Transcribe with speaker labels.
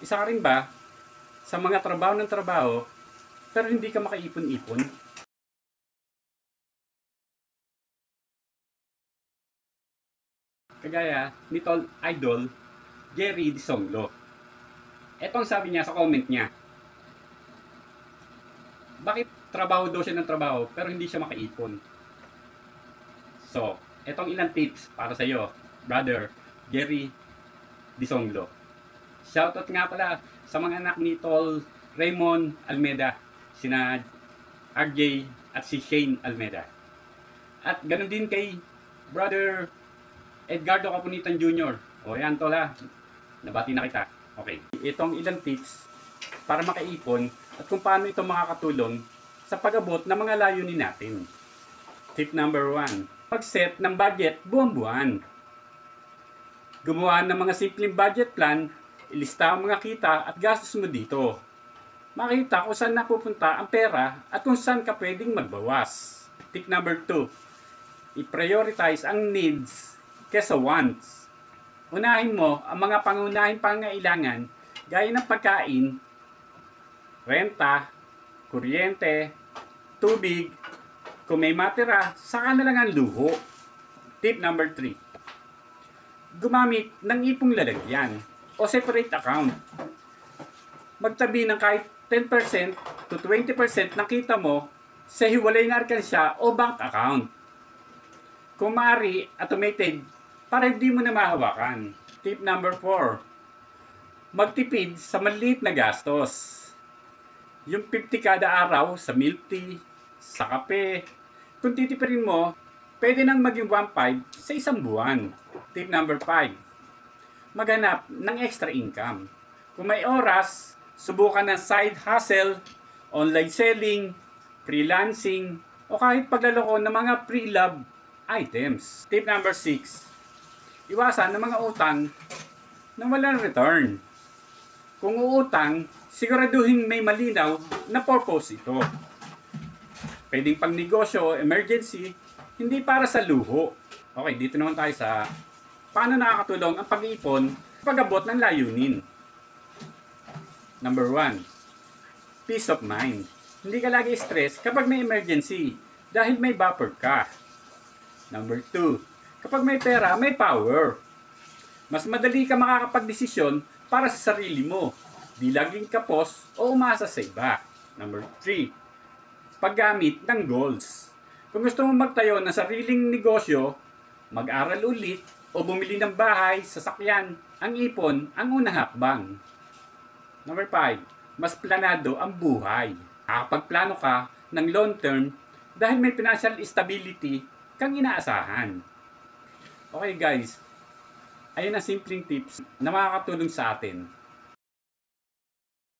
Speaker 1: Isa ka rin ba sa mga trabaho ng trabaho pero hindi ka makaipon-ipon? Kagaya ni Tol Idol Jerry Disonglo. Ito ang sabi niya sa comment niya. Bakit trabaho daw siya ng trabaho pero hindi siya makaipon? So, etong ilang tips para sa iyo, brother Jerry Disonglo. Shoutout nga pala sa mga anak ni Tol Raymond Almeda, sina RJ at si Shane Almeda. At ganoon din kay brother Edgardo Capunitan Jr. O yan Tol ha, nabati na kita. Okay, itong ilang tips para makaipon at kung paano ito makakatulong sa pag-abot ng mga layunin natin. Tip number 1, mag-set ng budget buwan-buwan. Gumawa ng mga simpleng budget plan, ilista ang mga kita at gastos mo dito. Makita kung saan napupunta ang pera at kung saan ka pwedeng magbawas. Tip number 2, i-prioritize ang needs kesa wants. Unahin mo ang mga pangunahing pangangailangan gaya ng pagkain, renta, kuryente, tubig. Kung may matira, saka na lang ang luho. Tip number 3, gumamit ng ipong lalagyan o separate account. Magtabi ng kahit 10% to 20% ng kita mo sa hiwalay na alkansya o bank account. Kung maaari, automated para hindi mo na mahawakan. Tip number 4, magtipid sa maliit na gastos. Yung 50 kada araw sa milk tea, sa kape. Kung titipirin mo, pwede nang maging 1.5 sa isang buwan. Tip number 5, maghanap ng extra income. Kung may oras, subukan ng side hustle, online selling, freelancing, o kahit paglaloko ng mga pre-love items. Tip number 6, iwasan ng mga utang na walang return. Kung uutang, siguraduhin may malinaw na purpose ito. Pwedeng pang negosyo o emergency, hindi para sa luho. Okay, dito naman tayo sa paano nakakatulong ang pag-iipon pag-abot ng layunin. Number 1, peace of mind. Hindi ka lagi stress kapag may emergency dahil may buffer ka. Number 2, kapag may pera, may power. Mas madali ka makakapagdesisyon para sa sarili mo, di laging kapos o umasa sa iba. Number 3, paggamit ng goals. Kung gusto mo magtayo ng sariling negosyo, mag-aral ulit, o bumili ng bahay, sasakyan, ang ipon ang unang hakbang. Number 5, mas planado ang buhay. Nakakapagplano ka ng long term dahil may financial stability kang inaasahan. Okay guys, ayun ang simpleng tips na makakatulong sa atin